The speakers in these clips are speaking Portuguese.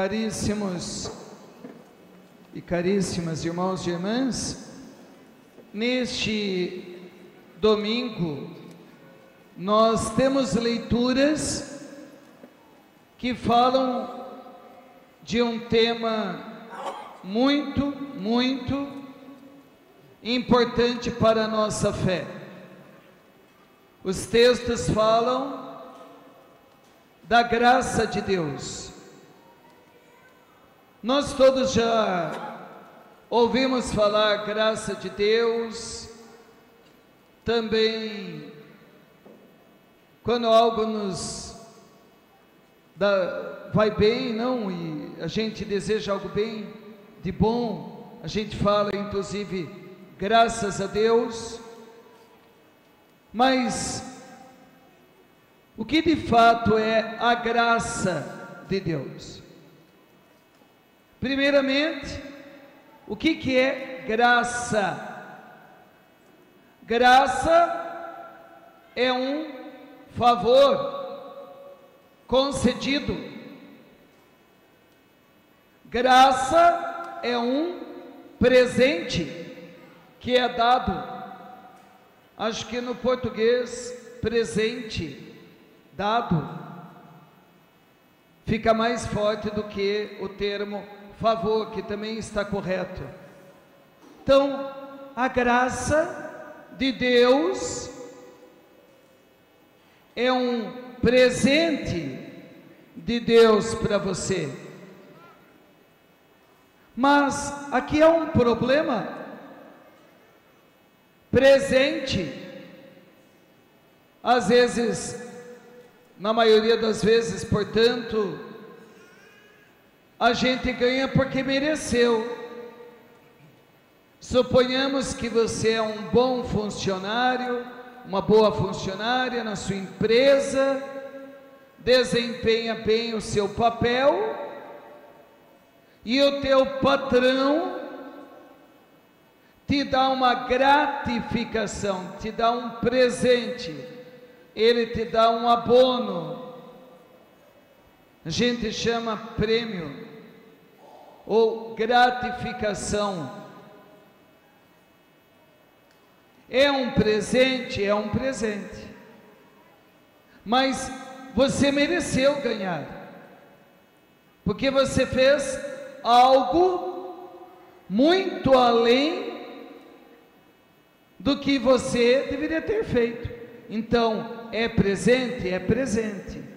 Caríssimos e caríssimas irmãos e irmãs, neste domingo nós temos leituras que falam de um tema muito importante para a nossa fé. Os textos falam da graça de Deus. Nós todos já ouvimos falar graça de Deus, também quando algo nos vai bem, não, e a gente deseja algo bem, de bom, a gente fala inclusive graças a Deus. Mas o que de fato é a graça de Deus? Primeiramente, o que é graça? Graça é um favor concedido. Graça é um presente que é dado. Acho que no português, presente, dado, fica mais forte do que o termo favor, que também está correto. Então, a graça de Deus é um presente de Deus para você. Mas aqui há um problema. Presente, às vezes, na maioria das vezes, portanto, a gente ganha porque mereceu. Suponhamos que você é um bom funcionário, uma boa funcionária na sua empresa, desempenha bem o seu papel, e o teu patrão te dá uma gratificação, te dá um presente, ele te dá um abono, a gente chama prêmio, ou gratificação. É um presente, mas você mereceu ganhar, porque você fez algo muito além do que você deveria ter feito. Então, é presente,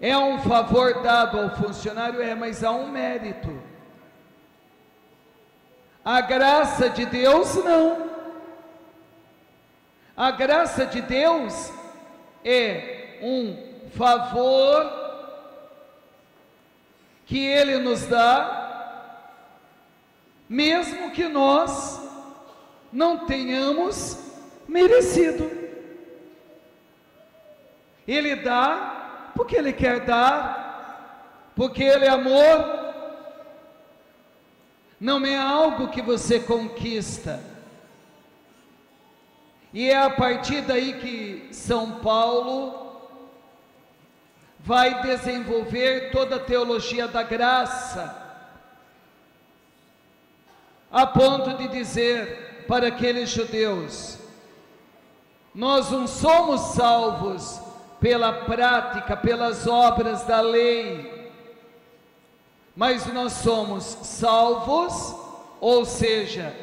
é um favor dado ao funcionário, mas há um mérito. A graça de Deus não. A graça de Deus é um favor que Ele nos dá, mesmo que nós não tenhamos merecido. Ele dá porque Ele quer dar, porque Ele é amor. Não é algo que você conquista. E é a partir daí que São Paulo vai desenvolver toda a teologia da graça, a ponto de dizer para aqueles judeus: nós não somos salvos pela prática, pelas obras da lei, mas nós somos salvos, ou seja,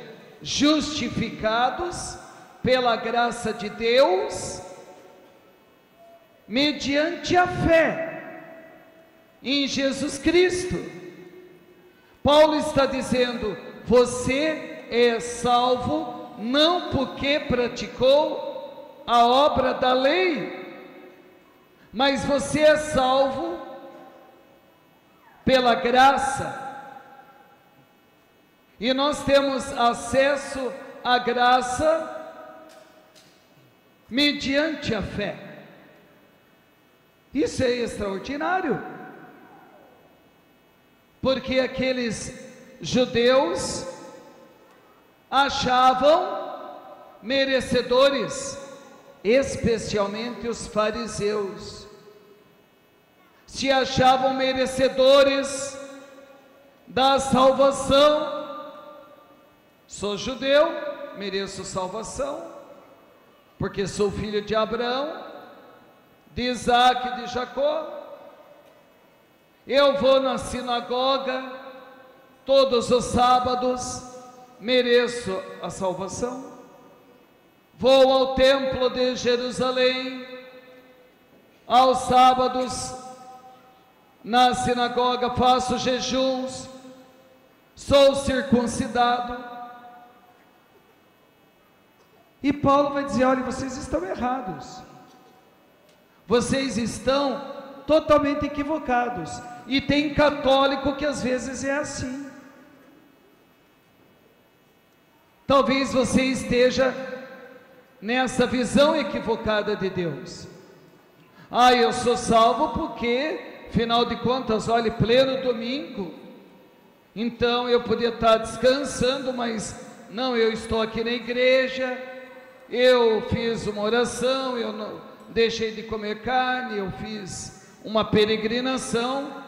justificados pela graça de Deus, mediante a fé em Jesus Cristo. Paulo está dizendo: você é salvo não porque praticou a obra da lei, mas você é salvo pela graça. E nós temos acesso à graça mediante a fé. Isso é extraordinário, porque aqueles judeus achavam merecedores, especialmente os fariseus. se achavam merecedores da salvação. Sou judeu, mereço salvação, porque sou filho de Abraão, de Isaac e de Jacó. Eu vou na sinagoga todos os sábados, mereço a salvação. Vou ao templo de Jerusalém aos sábados, na sinagoga faço jejuns, sou circuncidado. E Paulo vai dizer: olha, vocês estão errados, vocês estão totalmente equivocados. E tem católico que às vezes é assim. Talvez você esteja nessa visão equivocada de Deus. Ah, eu sou salvo porque, afinal de contas, olha, pleno domingo, então eu podia estar descansando, mas não, eu estou aqui na igreja, eu fiz uma oração, eu não deixei de comer carne, eu fiz uma peregrinação,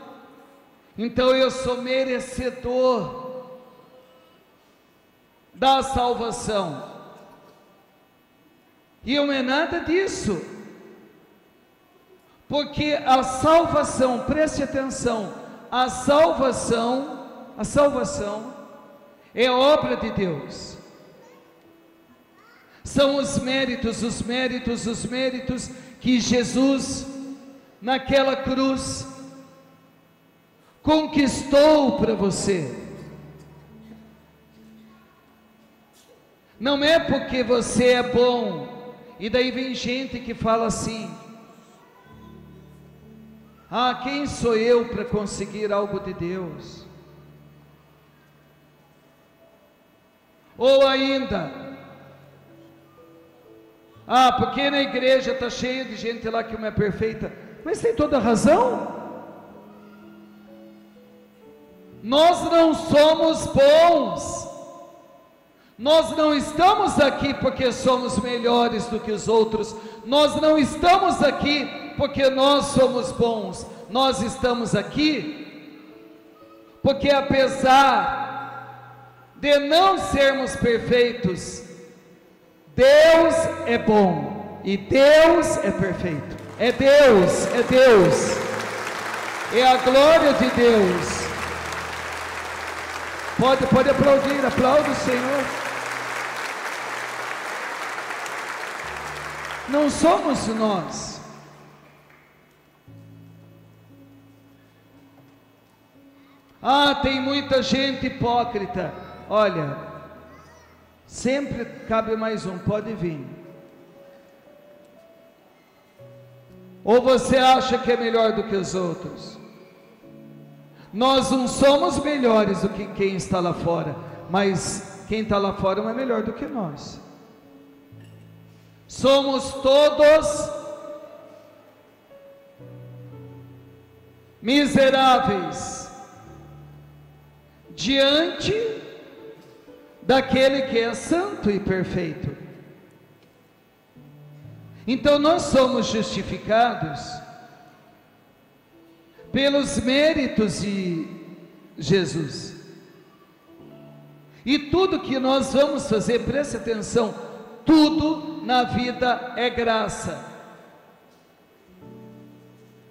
então eu sou merecedor da salvação. E não é nada disso, porque a salvação, preste atenção, a salvação é obra de Deus. São os méritos que Jesus, naquela cruz, conquistou para você. Não é porque você é bom, e daí vem gente que fala assim: ah, quem sou eu para conseguir algo de Deus? Ou ainda: ah, porque na igreja está cheio de gente lá que não é perfeita. Mas tem toda a razão. Nós não somos bons, nós não estamos aqui porque somos melhores do que os outros, nós não estamos aqui porque nós somos bons, nós estamos aqui porque, apesar de não sermos perfeitos, Deus é bom e Deus é perfeito. É Deus, é a glória de Deus. Pode aplaudir, aplaude o Senhor. Não somos nós. Ah, tem muita gente hipócrita. Olha, sempre cabe mais um, pode vir. Ou você acha que é melhor do que os outros? Nós não somos melhores do que quem está lá fora, mas quem está lá fora não é melhor do que nós. Somos todos miseráveis diante daquele que é santo e perfeito. Então nós somos justificados pelos méritos de Jesus. E tudo que nós vamos fazer, preste atenção, tudo na vida é graça.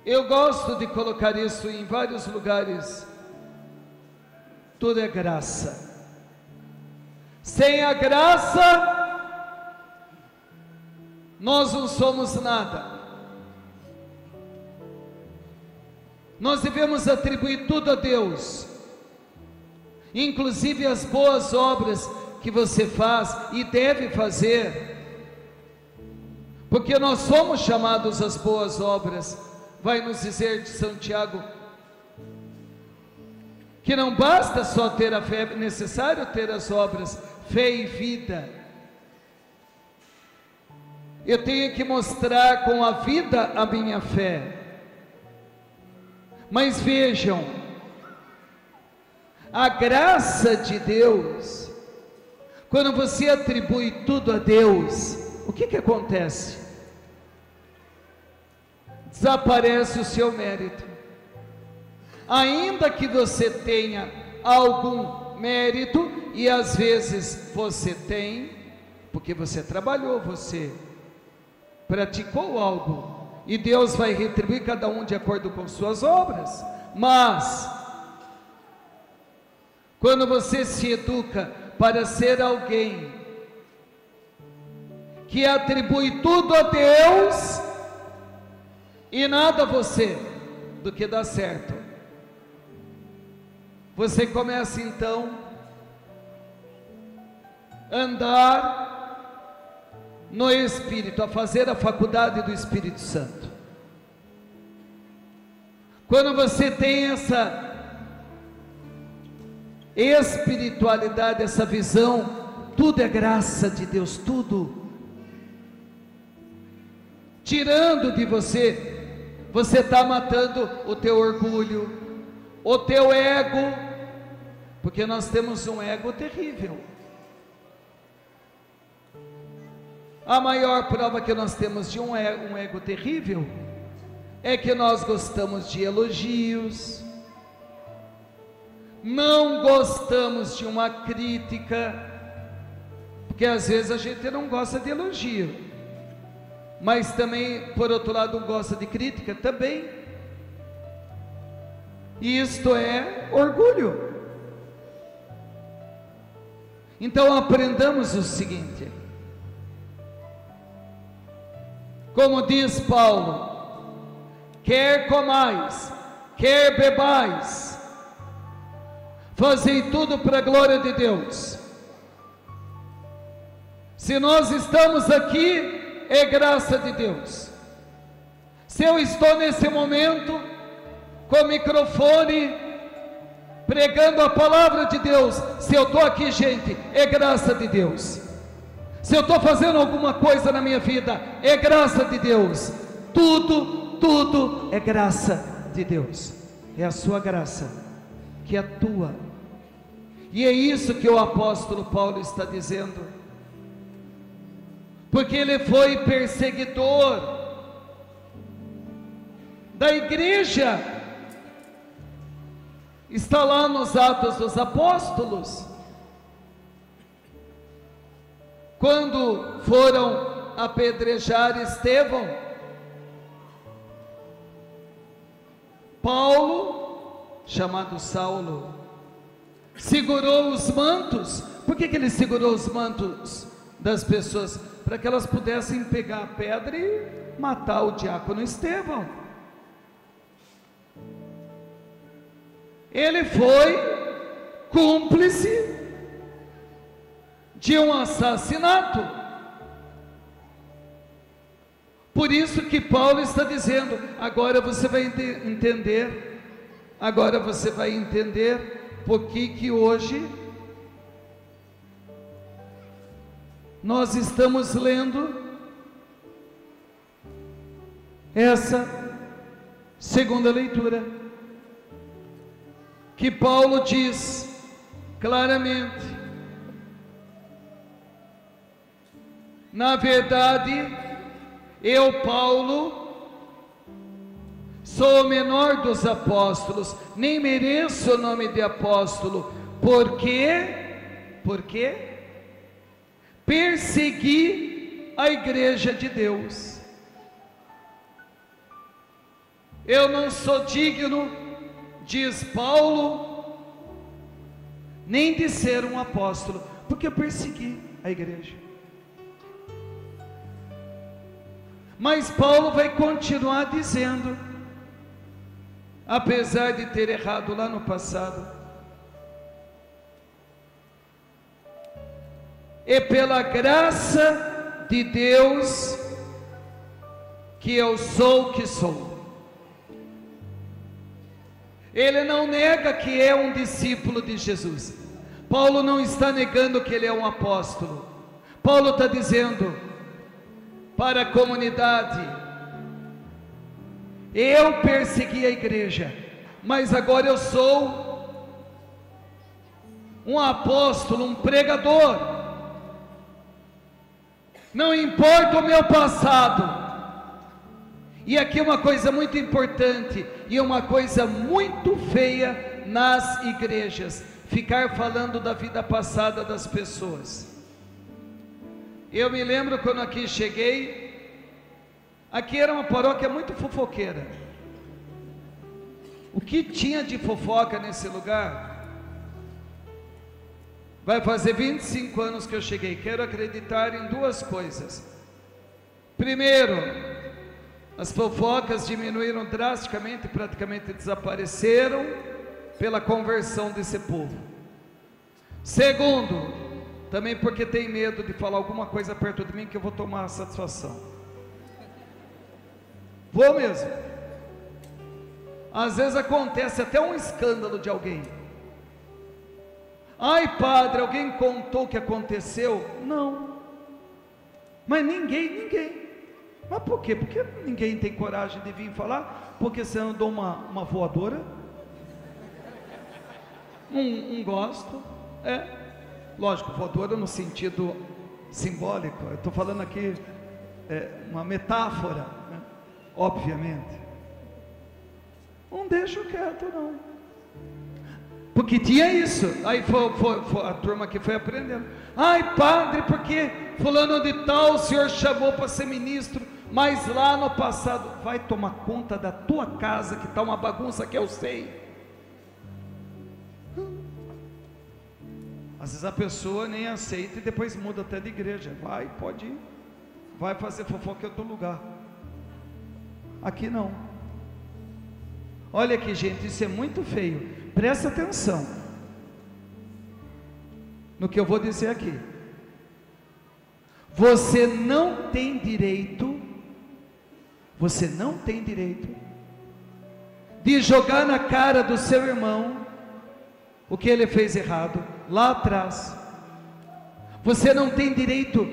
Eu gosto de colocar isso em vários lugares. Tudo é graça. Sem a graça, nós não somos nada. Nós devemos atribuir tudo a Deus, inclusive as boas obras que você faz e deve fazer, porque nós somos chamados às boas obras. Vai nos dizer de São Tiago que não basta só ter a fé, é necessário ter as obras, fé e vida. Eu tenho que mostrar com a vida a minha fé. Mas vejam, a graça de Deus, quando você atribui tudo a Deus, o que acontece? Desaparece o seu mérito. ainda que você tenha algum mérito, e às vezes você tem, porque você trabalhou, você praticou algo, e Deus vai retribuir cada um de acordo com suas obras. Mas quando você se educa para ser alguém que atribui tudo a Deus e nada a você do que dá certo, você começa então a andar no Espírito, a fazer a faculdade do Espírito Santo. Quando você tem essa espiritualidade, essa visão, tudo é graça de Deus, tudo. Tirando de você, você está matando o teu orgulho, o teu ego, porque nós temos um ego terrível. A maior prova que nós temos de um ego terrível é que nós gostamos de elogios, não gostamos de uma crítica, porque às vezes a gente não gosta de elogio, mas também, por outro lado, não gosta de crítica também. E isto é orgulho. Então aprendamos o seguinte: como diz Paulo, quer comais, quer bebais, fazei tudo para a glória de Deus. Se nós estamos aqui, é graça de Deus. Se eu estou nesse momento com o microfone pregando a palavra de Deus, se eu estou aqui, gente, é graça de Deus. Se eu estou fazendo alguma coisa na minha vida, é graça de Deus. Tudo é graça de Deus. É a sua graça que atua. E é isso que o apóstolo Paulo está dizendo, porque ele foi perseguidor da igreja. Está lá nos Atos dos Apóstolos, quando foram apedrejar Estevão, Paulo, chamado Saulo, segurou os mantos. Por que ele segurou os mantos das pessoas? Para que elas pudessem pegar a pedra e matar o diácono Estevão. Ele foi cúmplice de um assassinato. Por isso que Paulo está dizendo: agora você vai entender, agora você vai entender por que hoje nós estamos lendo essa segunda leitura, que Paulo diz claramente: na verdade, eu, Paulo, sou o menor dos apóstolos, nem mereço o nome de apóstolo, porque persegui a igreja de Deus. Eu não sou digno, diz Paulo, nem de ser um apóstolo, porque eu persegui a igreja. Mas Paulo vai continuar dizendo, apesar de ter errado lá no passado: é pela graça de Deus que eu sou o que sou. Ele não nega que é um discípulo de Jesus. Paulo não está negando que ele é um apóstolo. Paulo está dizendo para a comunidade: eu persegui a igreja, mas agora eu sou um apóstolo, um pregador. Não importa o meu passado, E aqui uma coisa muito importante e uma coisa muito feia nas igrejas: ficar falando da vida passada das pessoas. Eu me lembro quando aqui cheguei, aqui era uma paróquia muito fofoqueira. O que tinha de fofoca nesse lugar? Vai fazer 25 anos que eu cheguei. Quero acreditar em duas coisas. Primeiro, as fofocas diminuíram drasticamente, praticamente desapareceram pela conversão desse povo. Segundo, também porque tem medo de falar alguma coisa perto de mim que eu vou tomar a satisfação. Vou mesmo. Às vezes acontece até um escândalo de alguém. Ai, padre, alguém contou o que aconteceu? Não. Mas ninguém. Mas por quê? Porque ninguém tem coragem de vir falar? Porque você andou uma voadora? Gosto. Lógico, voadora no sentido simbólico. Eu estou falando aqui uma metáfora, né? Obviamente. Não deixo quieto, não. Porque tinha isso. Aí a turma que foi aprendendo. Ai, padre, porque fulano de tal o senhor chamou para ser ministro, mas lá no passado, vai tomar conta da tua casa que está uma bagunça que eu sei. Às vezes a pessoa nem aceita e depois muda até de igreja. Vai, pode ir. Vai fazer fofoca em outro lugar. Aqui não. Olha aqui, gente, isso é muito feio. Presta atenção no que eu vou dizer aqui. Você não tem direito de jogar na cara do seu irmão o que ele fez errado lá atrás. Você não tem direito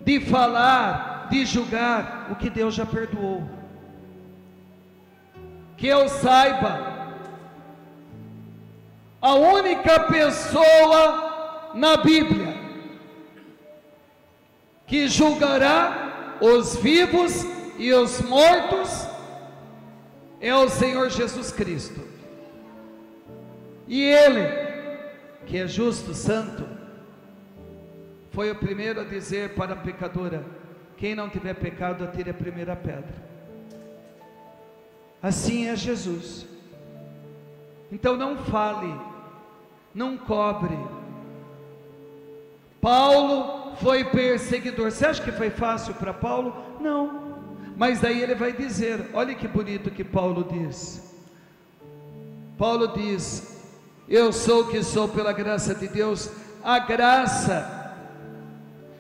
de falar, de julgar o que Deus já perdoou. Que eu saiba, a única pessoa na Bíblia que julgará os vivos e os mortos é o Senhor Jesus Cristo. E Ele, que é justo, santo, foi o primeiro a dizer para a pecadora: quem não tiver pecado, atire a primeira pedra. Assim é Jesus. Então não fale, não cobre. Paulo foi perseguidor. Você acha que foi fácil para Paulo? Não. Mas daí ele vai dizer, olha que bonito que Paulo diz. Paulo diz: eu sou o que sou pela graça de Deus. A graça,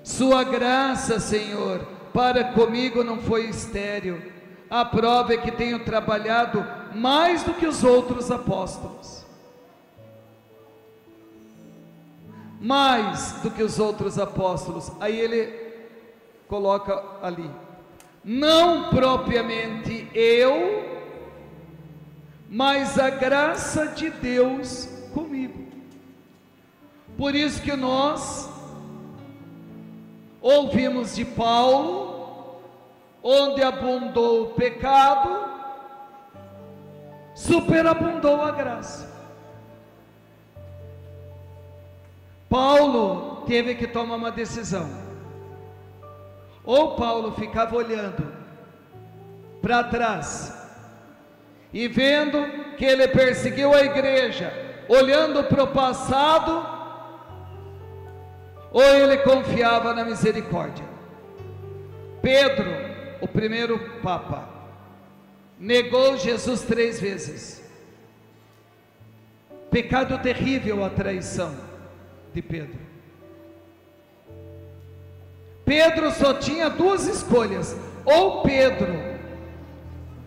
sua graça, Senhor, para comigo não foi estéril. A prova é que tenho trabalhado mais do que os outros apóstolos. Mais do que os outros apóstolos. Aí ele coloca ali: não propriamente eu, mas a graça de Deus comigo. Por isso que nós ouvimos de Paulo: onde abundou o pecado, superabundou a graça. Paulo teve que tomar uma decisão. Ou Paulo ficava olhando para trás e vendo que ele perseguiu a igreja, olhando para o passado, ou ele confiava na misericórdia. Pedro, o primeiro Papa, negou Jesus 3 vezes. Pecado terrível a traição de Pedro. Pedro só tinha duas escolhas: ou Pedro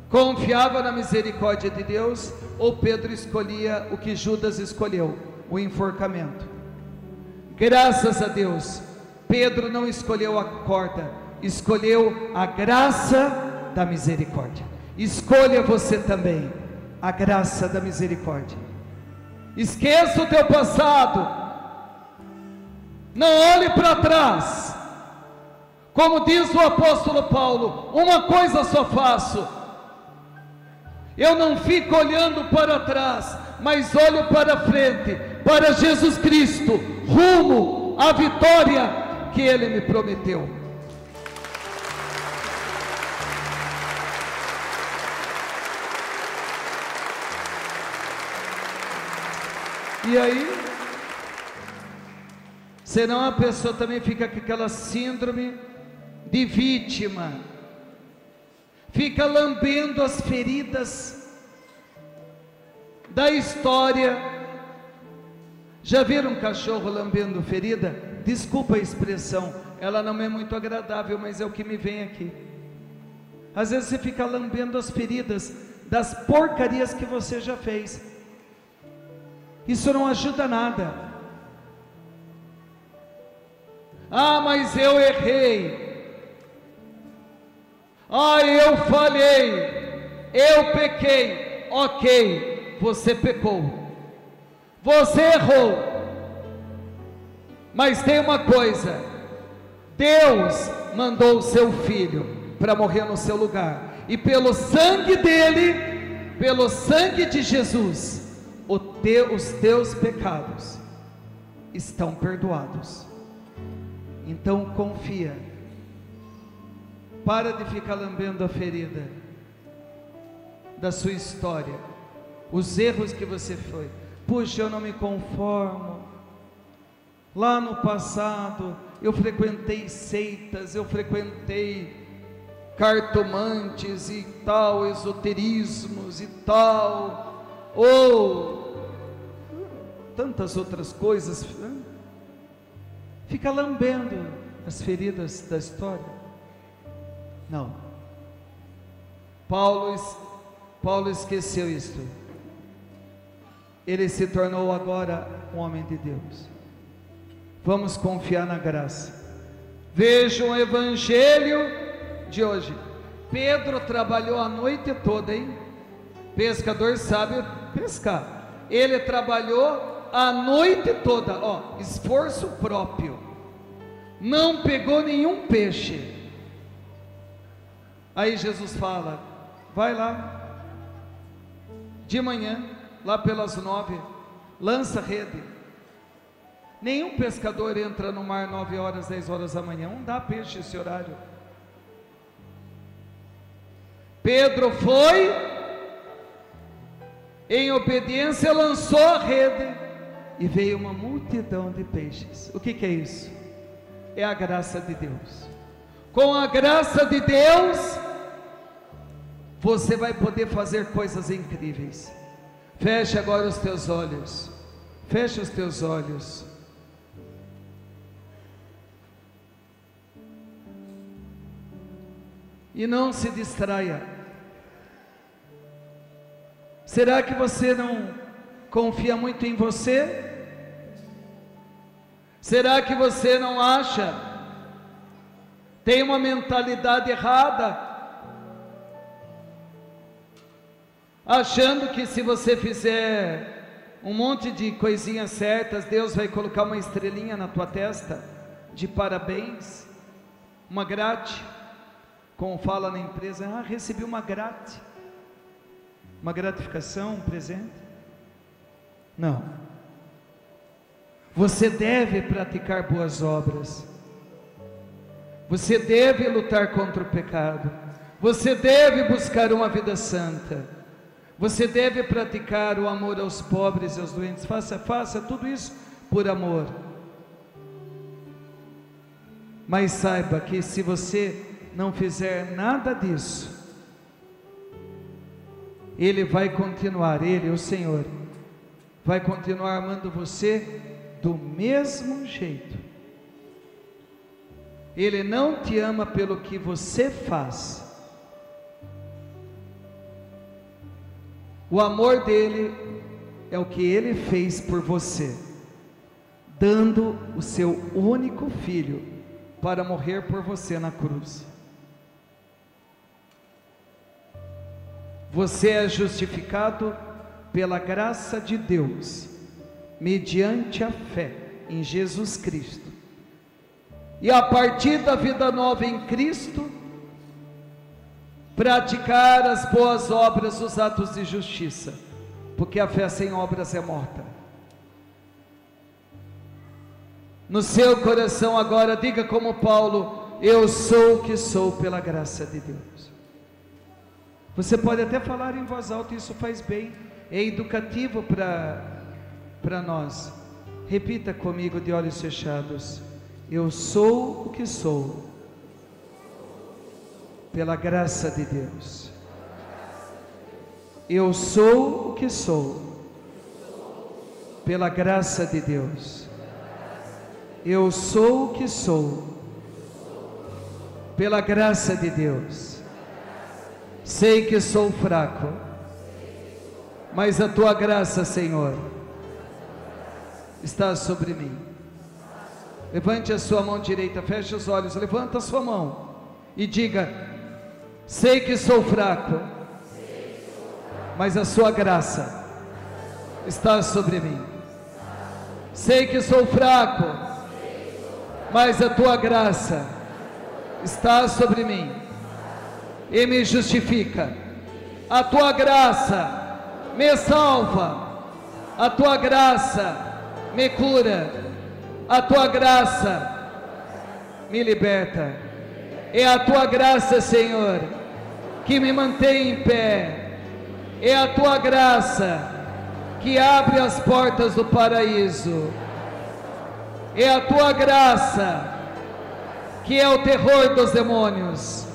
confiava na misericórdia de Deus, ou Pedro escolhia o que Judas escolheu, o enforcamento. Graças a Deus, Pedro não escolheu a corda, escolheu a graça da misericórdia. Escolha você também a graça da misericórdia. Esqueça o teu passado, não olhe para trás, Como diz o apóstolo Paulo, uma coisa só faço: eu não fico olhando para trás, mas olho para frente, para Jesus Cristo, rumo à vitória que Ele me prometeu. E aí, senão a pessoa também fica com aquela síndrome de vítima, fica lambendo as feridas da história. Já viram um cachorro lambendo ferida? Desculpa a expressão, ela não é muito agradável, mas é o que me vem aqui. Às vezes você fica lambendo as feridas das porcarias que você já fez. Isso não ajuda nada. Ah, mas eu errei. Ah, eu falhei. Eu pequei. Ok, você pecou. Você errou. Mas tem uma coisa: Deus mandou o seu filho para morrer no seu lugar. E pelo sangue dele, pelo sangue de Jesus, os teus pecados estão perdoados. Então confia. Para de ficar lambendo a ferida da sua história, os erros que você foi. Puxa, eu não me conformo. Lá no passado eu frequentei seitas, eu frequentei cartomantes e tal, esoterismos e tal, ou tantas outras coisas. Fica lambendo as feridas da história. Não. Paulo esqueceu isto. Ele se tornou agora um homem de Deus. Vamos confiar na graça. Vejam o evangelho de hoje. Pedro trabalhou a noite toda, hein? Pescador sabe pescar. Ele trabalhou a noite toda, ó, esforço próprio. Não pegou nenhum peixe. Aí Jesus fala: vai lá, de manhã, lá pelas 9, lança rede. Nenhum pescador entra no mar 9 horas, 10 horas da manhã. Não dá peixe esse horário. Pedro foi, em obediência, lançou a rede e veio uma multidão de peixes. O que é isso? É a graça de Deus. Com a graça de Deus, você vai poder fazer coisas incríveis. Feche agora os teus olhos. Feche os teus olhos. E não se distraia. Será que você não confia muito em você? Será que você não acha? Tem uma mentalidade errada, achando que se você fizer um monte de coisinhas certas, Deus vai colocar uma estrelinha na tua testa de parabéns, uma grate, como fala na empresa: ah, recebi uma grate, uma gratificação, um presente. Não. Você deve praticar boas obras. Você deve lutar contra o pecado. Você deve buscar uma vida santa. Você deve praticar o amor aos pobres e aos doentes. Faça tudo isso por amor. Mas saiba que se você não fizer nada disso, Ele vai continuar, Ele, o Senhor, vai continuar amando você do mesmo jeito. Ele não te ama pelo que você faz. O amor dele é o que Ele fez por você, dando o seu único filho para morrer por você na cruz. Você é justificado pela graça de Deus, mediante a fé em Jesus Cristo. e a partir da vida nova em Cristo, praticar as boas obras, os atos de justiça, porque a fé sem obras é morta. No seu coração agora, diga como Paulo: eu sou o que sou pela graça de Deus. Você pode até falar em voz alta, isso faz bem, é educativo para nós. Repita comigo de olhos fechados: eu sou o que sou pela graça de Deus. Eu sou o que sou pela graça de Deus. Eu sou o que sou pela graça de Deus. Sei que sou fraco, mas a tua graça, Senhor, está sobre mim. Levante a sua mão direita, feche os olhos, levanta a sua mão e diga: sei que sou fraco, mas a sua graça está sobre mim. Sei que sou fraco, mas a tua graça está sobre mim e me justifica. A tua graça me salva, a tua graça me cura, a tua graça me liberta. É a tua graça, Senhor, que me mantém em pé. É a tua graça que abre as portas do paraíso. É a tua graça que é o terror dos demônios.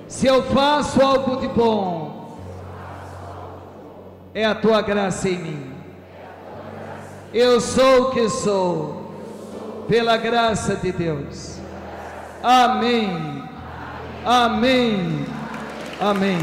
Se eu faço algo de bom, é a tua graça em mim. Eu sou o que sou pela graça de Deus. Amém. Amém. Amém.